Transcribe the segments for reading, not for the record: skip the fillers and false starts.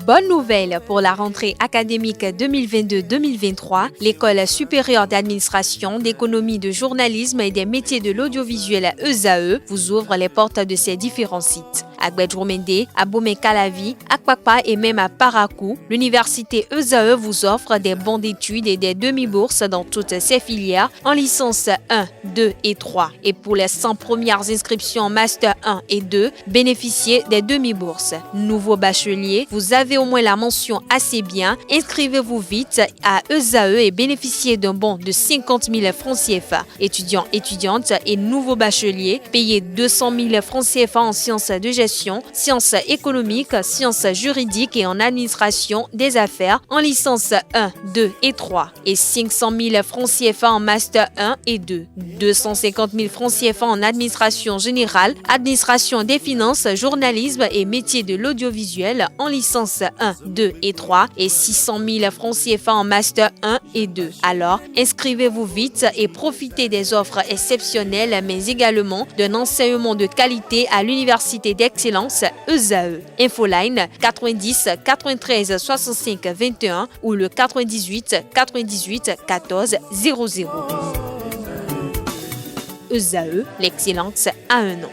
Bonne nouvelle pour la rentrée académique 2022-2023, l'École supérieure d'administration, d'économie, de journalisme et des métiers de l'audiovisuel ESAE vous ouvre les portes de ses différents sites. À Gbedjomende, à Bomé-Calavi, à Kpakpa et même à Parakou, l'université ESAE vous offre des bons d'études et des demi-bourses dans toutes ses filières en licence 1, 2 et 3. Et pour les 100 premières inscriptions en master 1 et 2, bénéficiez des demi-bourses. Nouveau bachelier, vous avez au moins la mention assez bien. Inscrivez-vous vite à ESAE et bénéficiez d'un bon de 50 000 francs CFA. Étudiants, étudiantes et nouveaux bacheliers, payez 200 000 francs CFA en sciences de gestion, sciences économiques, sciences juridiques et en administration des affaires en licence 1, 2 et 3 et 500 000 francs CFA en master 1 et 2, 250 000 francs CFA en administration générale, administration des finances, journalisme et métiers de l'audiovisuel en licence 1, 2 et 3 et 600 000 francs CFA en master 1 et 2. Alors, inscrivez-vous vite et profitez des offres exceptionnelles mais également d'un enseignement de qualité à l'université d'excellence ESAE. Infoline 90 93 65 21 ou le 98 98 14 00. ESAE, l'excellence à un nom.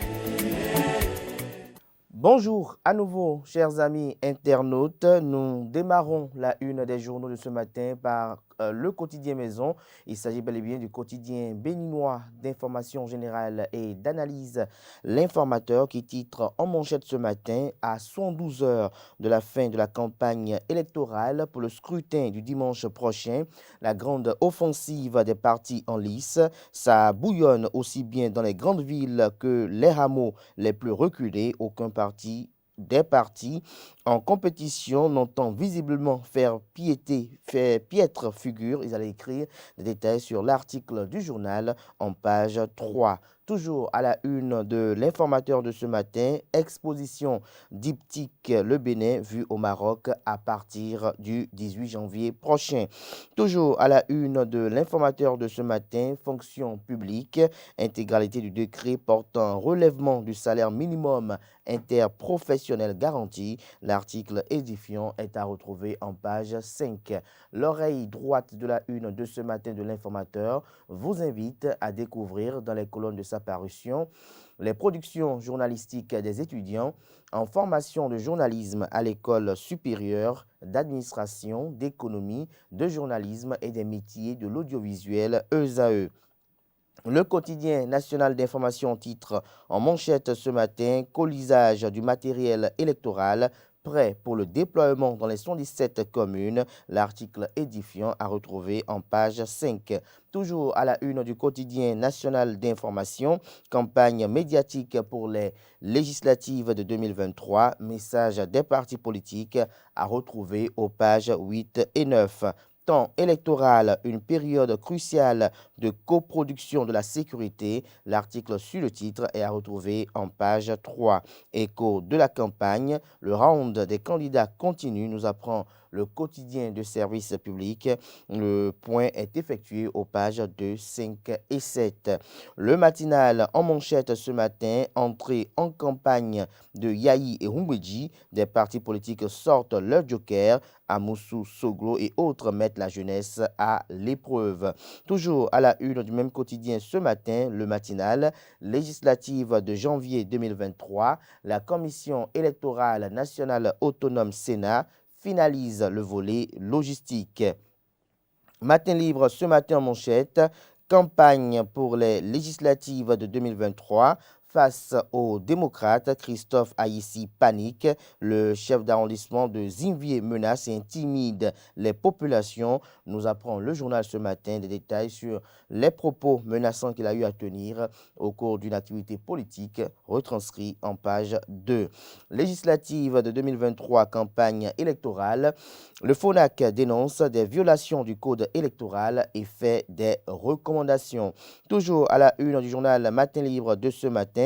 Bonjour à nouveau, chers amis internautes. Nous démarrons la une des journaux de ce matin par le quotidien Maison. Il s'agit bel et bien du quotidien béninois d'information générale et d'analyse. L'Informateur qui titre en manchette ce matin à 112 heures de la fin de la campagne électorale pour le scrutin du dimanche prochain. La grande offensive des partis en lice. Ça bouillonne aussi bien dans les grandes villes que les hameaux les plus reculés. Aucun parti des partis en compétition n'entend visiblement faire piètre figure. Ils allaient écrire des détails sur l'article du journal en page 3. Toujours à la une de l'Informateur de ce matin, exposition diptyque Le Bénin vu au Maroc à partir du 18 janvier prochain. Toujours à la une de l'Informateur de ce matin, fonction publique, intégralité du décret portant relèvement du salaire minimum interprofessionnel garanti. L'article édifiant est à retrouver en page 5. L'oreille droite de la une de ce matin de l'Informateur vous invite à découvrir dans les colonnes de sa parution les productions journalistiques des étudiants en formation de journalisme à l'école supérieure d'administration, d'économie, de journalisme et des métiers de l'audiovisuel ESAE. Le quotidien national d'information titre en manchette ce matin « Colisage du matériel électoral ». Prêt pour le déploiement dans les 117 communes, l'article édifiant à retrouver en page 5. Toujours à la une du quotidien national d'information, campagne médiatique pour les législatives de 2023, message des partis politiques à retrouver aux pages 8 et 9. Temps électoral, une période cruciale de coproduction de la sécurité. L'article sur le titre est à retrouver en page 3. Écho de la campagne, le round des candidats continue, nous apprend le quotidien de service public. Le point est effectué aux pages 2, 5 et 7. Le matinal en manchette ce matin, entrée en campagne de Yahi et Humbedji. Des partis politiques sortent leur joker. Amoussou, Soglo et autres mettent la jeunesse à l'épreuve. Toujours à la une du même quotidien ce matin, le matinal, législative de janvier 2023, la Commission électorale nationale autonome Sénat finalise le volet logistique. Matin libre ce matin en manchette, campagne pour les législatives de 2023. Face aux démocrates, Christophe Aïssi panique. Le chef d'arrondissement de Zinvier menace et intimide les populations. Nous apprend le journal ce matin des détails sur les propos menaçants qu'il a eu à tenir au cours d'une activité politique, retranscrit en page 2. Législative de 2023, campagne électorale. Le FONAC dénonce des violations du code électoral et fait des recommandations. Toujours à la une du journal Matin Libre de ce matin,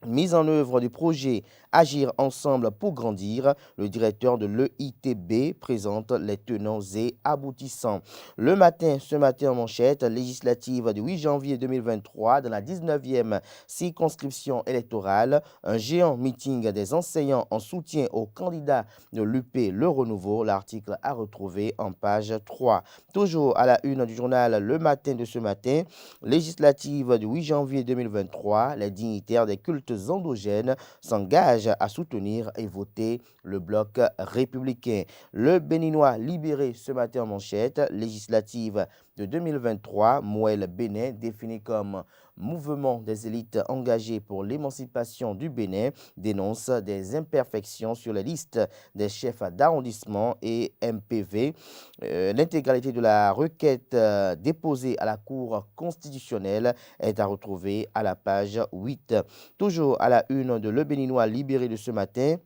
mise en œuvre du projet Agir ensemble pour grandir. Le directeur de l'EITB présente les tenants et aboutissants. Ce matin en manchette, législative du 8 janvier 2023 dans la 19e circonscription électorale, un géant meeting des enseignants en soutien aux candidats de l'UP Le Renouveau. L'article à retrouver en page 3. Toujours à la une du journal Le Matin de ce matin, législative du 8 janvier 2023, les dignitaires des cultes endogènes s'engagent à soutenir et voter le bloc républicain. Le Béninois libéré ce matin en manchette, législative de 2023, Moël Bénin, défini comme mouvement des élites engagées pour l'émancipation du Bénin, dénonce des imperfections sur les listes des chefs d'arrondissement et MPV. L'intégralité de la requête déposée à la Cour constitutionnelle est à retrouver à la page 8. Toujours à la une de Le Béninois libéré de ce matin,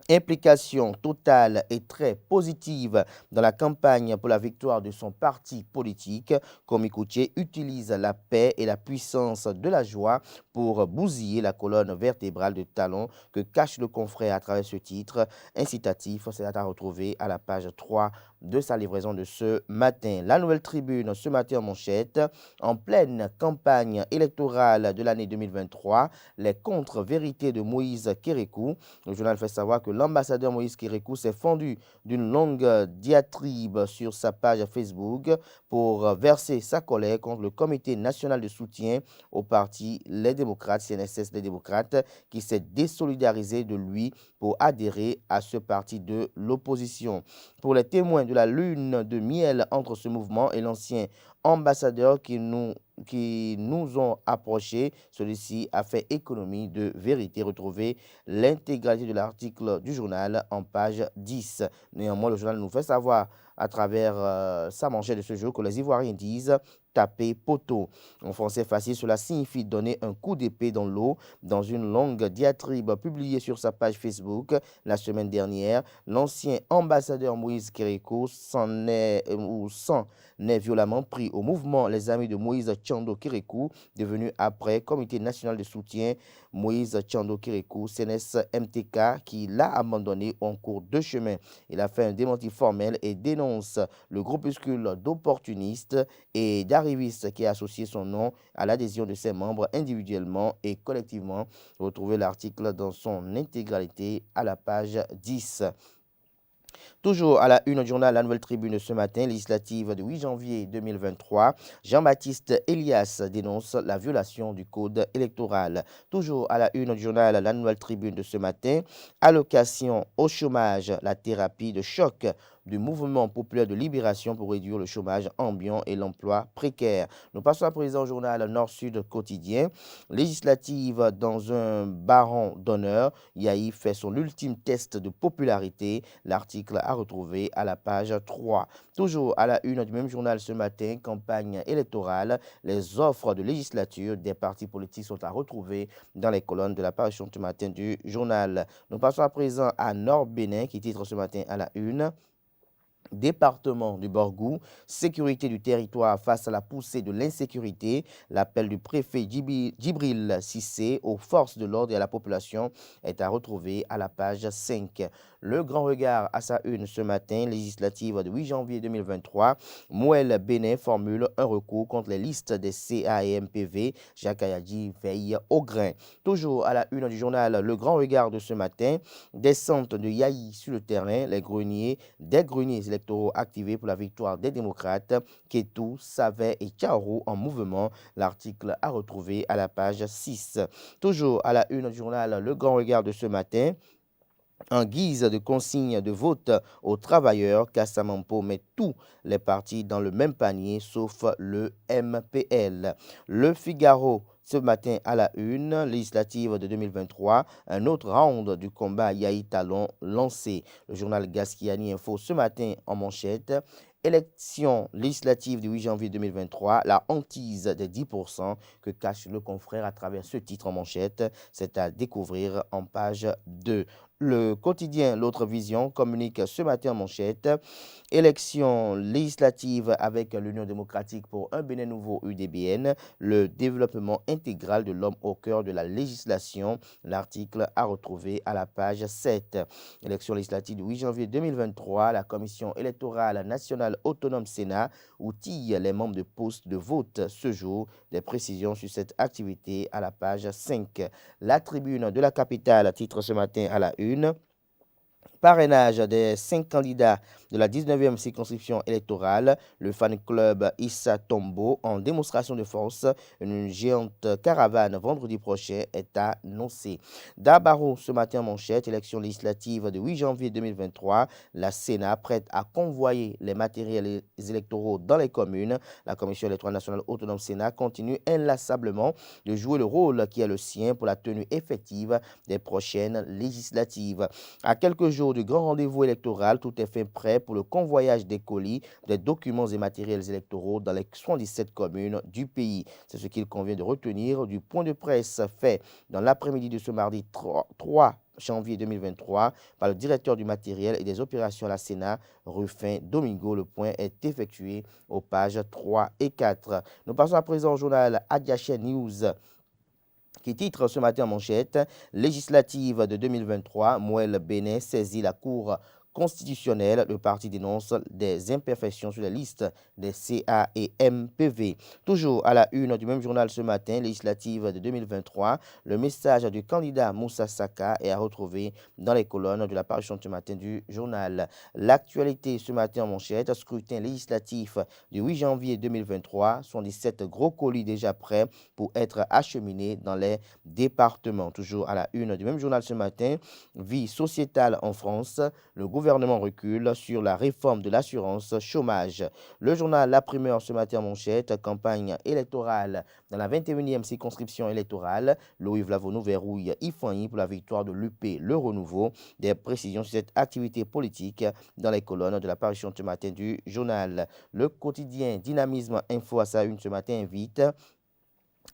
implication totale et très positive dans la campagne pour la victoire de son parti politique. Komi Koutié utilise la paix et la puissance de la joie pour bousiller la colonne vertébrale de talons que cache le confrère à travers ce titre incitatif. C'est à retrouver à la page 3 de sa livraison de ce matin. La Nouvelle Tribune, ce matin en manchette, en pleine campagne électorale de l'année 2023, les contre-vérités de Moïse Kérékou. Le journal fait savoir que l'ambassadeur Moïse Kérékou s'est fendu d'une longue diatribe sur sa page Facebook pour verser sa colère contre le Comité national de soutien au parti Les Démocrates, CNSS Les Démocrates, qui s'est désolidarisé de lui pour adhérer à ce parti de l'opposition. Pour les témoins de la lune de miel entre ce mouvement et l'ancien ambassadeur qui nous ont approchés, celui-ci a fait économie de vérité. Retrouvez l'intégralité de l'article du journal en page 10. Néanmoins, le journal nous fait savoir à travers sa manchette de ce jour que les Ivoiriens disent taper poteau. En français facile, cela signifie donner un coup d'épée dans l'eau. Dans une longue diatribe publiée sur sa page Facebook la semaine dernière, l'ancien ambassadeur Moïse Kérékou s'en est violemment pris au mouvement Les Amis de Moïse Tchando Kérékou, devenu après Comité national de soutien Moïse Tchando Kérékou, CNS MTK, qui l'a abandonné en cours de chemin. Il a fait un démenti formel et dénonce le groupuscule d'opportunistes et d'arrivistes qui a associé son nom à l'adhésion de ses membres individuellement et collectivement. Retrouvez l'article dans son intégralité à la page 10. Toujours à la une du journal La Nouvelle Tribune ce matin, législative du 8 janvier 2023, Jean-Baptiste Elias dénonce la violation du code électoral. Toujours à la une du journal La Nouvelle Tribune de ce matin, allocation au chômage, la thérapie de choc du mouvement populaire de libération pour réduire le chômage ambiant et l'emploi précaire. Nous passons à présent au journal Nord-Sud quotidien. Législative dans un baron d'honneur, Yahi fait son ultime test de popularité. L'article à retrouver à la page 3. Toujours à la une du même journal ce matin, campagne électorale, les offres de législature des partis politiques sont à retrouver dans les colonnes de la parution ce matin du journal. Nous passons à présent à Nord-Bénin qui titre ce matin à la une. Département du Borgou, sécurité du territoire face à la poussée de l'insécurité, l'appel du préfet Djibril Cissé aux forces de l'ordre et à la population est à retrouver à la page 5. Le grand regard à sa une ce matin, législative de 8 janvier 2023, Moël Bénin formule un recours contre les listes des CA et MPV. Jacques Ayadji veille au grain. Toujours à la une du journal Le Grand Regard de ce matin, descente de Yahi sur le terrain, des greniers électoraux activés pour la victoire des démocrates, Ketou, Savet et Tchaoro en mouvement. L'article à retrouver à la page 6. Toujours à la une du journal Le Grand Regard de ce matin, en guise de consigne de vote aux travailleurs, Kassamampo met tous les partis dans le même panier, sauf le MPL. Le Figaro, ce matin à la une, législative de 2023, un autre round du combat Yahi Talon lancé. Le journal Gaskiani Info ce matin en manchette. Élection législative du 8 janvier 2023, la hantise des 10% que cache le confrère à travers ce titre en manchette, c'est à découvrir en page 2. Le quotidien L'autre vision communique ce matin en manchette. Élection législative avec l'Union démocratique pour un Bénin nouveau UDBN, le développement intégral de l'homme au cœur de la législation. L'article à retrouver à la page 7. Élection législative du 8 janvier 2023, la Commission électorale nationale autonome Sénat outille les membres de poste de vote ce jour. Des précisions sur cette activité à la page 5. La tribune de la capitale titre ce matin à la une. Parrainage des 5 candidats de la 19e circonscription électorale, le fan club Issa Tombo en démonstration de force. Une géante caravane vendredi prochain est annoncée. D'Abaro ce matin en manchette, élection législative de 8 janvier 2023, la Sénat prête à convoyer les matériels électoraux dans les communes. La Commission électorale nationale autonome Sénat continue inlassablement de jouer le rôle qui est le sien pour la tenue effective des prochaines législatives. À quelques jours du grand rendez-vous électoral, tout est fait prêt pour le convoyage des colis, des documents et matériels électoraux dans les 77 communes du pays. C'est ce qu'il convient de retenir du point de presse fait dans l'après-midi de ce mardi 3 janvier 2023 par le directeur du matériel et des opérations à la Sénat, Rufin Domingo. Le point est effectué aux pages 3 et 4. Nous passons à présent au journal Adiaché News, qui titre ce matin en manchette « Législative de 2023, Moël Bénin saisit la Cour constitutionnelle. Le parti dénonce des imperfections sur la liste des CA et MPV. » Toujours à la une du même journal ce matin, législative de 2023, le message du candidat Moussa Saka est à retrouver dans les colonnes de la parution ce matin du journal. L'actualité ce matin en manchette, scrutin législatif du 8 janvier 2023, 77 gros colis déjà prêts pour être acheminés dans les départements. Toujours à la une du même journal ce matin, vie sociétale en France, le gouvernement recule sur la réforme de l'assurance chômage. Le journal La Primeur ce matin en manchette, campagne électorale dans la 21e circonscription électorale, Louis Vlavono verrouille Ifani pour la victoire de l'UP Le Renouveau. Des précisions sur cette activité politique dans les colonnes de la parution ce matin du journal. Le quotidien Dynamisme Info à sa une ce matin invite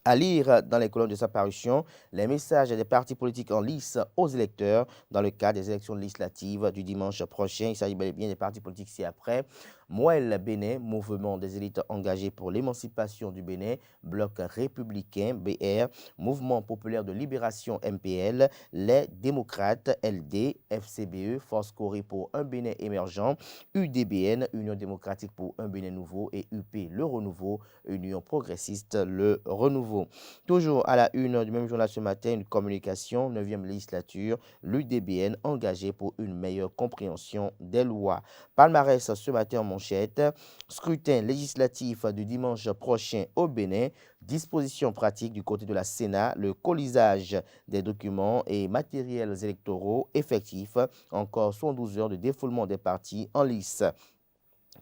à lire dans les colonnes de sa parution les messages des partis politiques en lice aux électeurs dans le cadre des élections législatives du dimanche prochain. Il s'agit bel et bien des partis politiques ci-après. Moël Bénin, mouvement des élites engagées pour l'émancipation du Bénin, Bloc républicain BR, Mouvement populaire de libération MPL, les démocrates LD, FCBE, Force Corée pour un Bénin émergent, UDBN, Union démocratique pour un Bénin nouveau et UP Le Renouveau, Union progressiste Le Renouveau. Toujours à la une du même journal ce matin, une communication, 9e législature, l'UDBN engagé pour une meilleure compréhension des lois. Palmarès ce matin en manchette, scrutin législatif du dimanche prochain au Bénin, dispositions pratiques du côté de la Sénat, le colisage des documents et matériels électoraux effectifs, encore 112 heures de défoulement des partis en lice.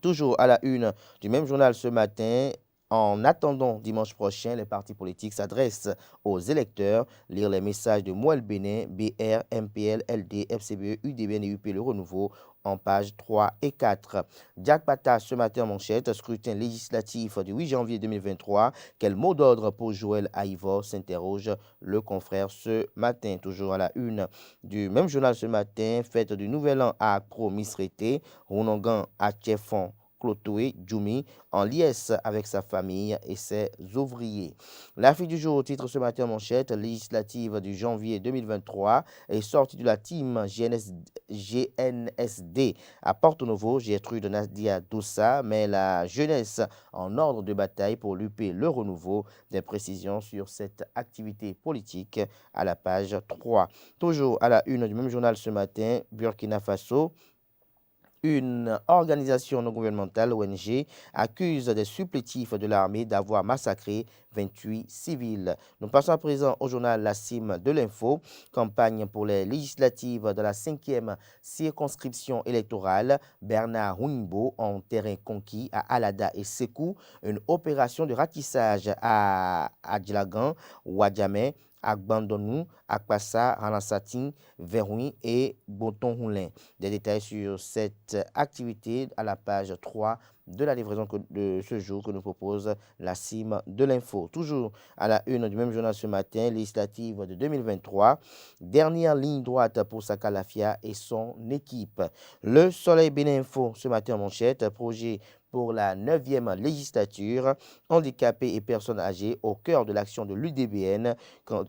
Toujours à la une du même journal ce matin, en attendant dimanche prochain, les partis politiques s'adressent aux électeurs. Lire les messages de Moël Bénin, BR, MPL, LD, FCBE, UDBN et UP Le Renouveau en pages 3 et 4. Jack Pata ce matin en manchette, scrutin législatif du 8 janvier 2023. Quel mot d'ordre pour Joël Aïvor, s'interroge le confrère ce matin. Toujours à la une du même journal ce matin, fête du Nouvel An à Accro Misrété, Ronongan à Tchefon, Clotoé Djoumi en liesse avec sa famille et ses ouvriers. La fille du jour, titre ce matin en manchette, législative du janvier 2023 est sortie de la team GNSD à Porto-Novo. Gertrude Nadia Doussa met la jeunesse en ordre de bataille pour l'UP Le Renouveau. Des précisions sur cette activité politique à la page 3. Toujours à la une du même journal ce matin, Burkina Faso. Une organisation non gouvernementale, ONG, accuse des supplétifs de l'armée d'avoir massacré 28 civils. Nous passons à présent au journal La Cime de l'Info. Campagne pour les législatives de la 5e circonscription électorale. Bernard Hounbo en terrain conquis à Alada et Sekou. Une opération de ratissage à Adjlagan, Ouadjamé, Agbandonou, Akpassa, Ranassatin, Verrouin et Boton-Roulin. Des détails sur cette activité à la page 3 de la livraison de ce jour que nous propose la CIM de l'info. Toujours à la une du même journal ce matin, législative de 2023, dernière ligne droite pour Sakalafia et son équipe. Le Soleil Béninfo ce matin en manchette, projet pour la 9e législature, handicapés et personnes âgées au cœur de l'action de l'UDBN.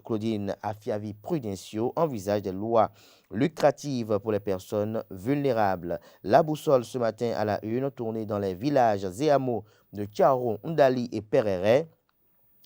Claudine Afiavi-Prudencio envisage des lois lucratives pour les personnes vulnérables. La boussole ce matin à la une, tournée dans les villages et hameaux de Tiaron, Ndali et Perere.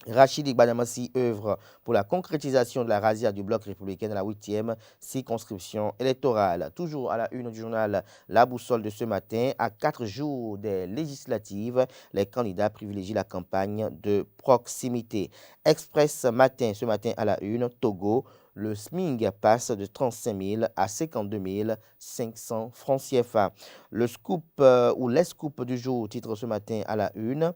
Rachid Igbanamasi œuvre pour la concrétisation de la razzia du bloc républicain de la 8e circonscription électorale. Toujours à la une du journal La Boussole de ce matin, à 4 jours des législatives, les candidats privilégient la campagne de proximité. Express matin, ce matin à la une, Togo, le SMIG passe de 35 000 à 52 500 francs CFA. Le scoop ou les scoops du jour, titre ce matin à la une.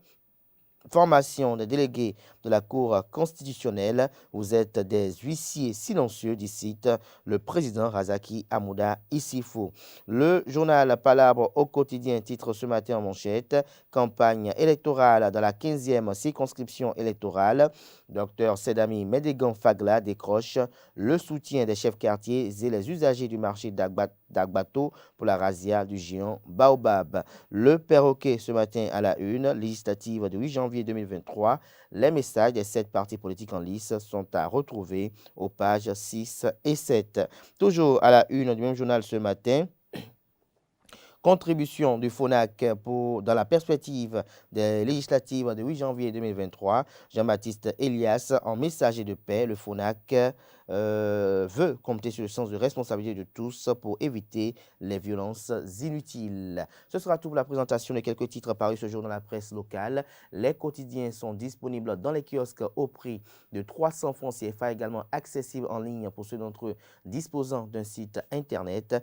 Formation des délégués de la Cour constitutionnelle. Vous êtes des huissiers silencieux, dit le président Razaki Amouda Issifou. Le journal Palabre au quotidien titre ce matin en manchette, campagne électorale dans la 15e circonscription électorale. Dr Sedami Medegan Fagla décroche le soutien des chefs quartiers et les usagers du marché d'Agbato pour la razzia du géant Baobab. Le perroquet ce matin à la une, législative du 8 janvier 2023, les messages des 7 partis politiques en lice sont à retrouver aux pages 6 et 7. Toujours à la une du même journal ce matin, contribution du FONAC dans la perspective des législatives du 8 janvier 2023. Jean-Baptiste Elias, en messager de paix, le FONAC veut compter sur le sens de responsabilité de tous pour éviter les violences inutiles. Ce sera tout pour la présentation de quelques titres parus ce jour dans la presse locale. Les quotidiens sont disponibles dans les kiosques au prix de 300 francs CFA, également accessibles en ligne pour ceux d'entre eux disposant d'un site internet.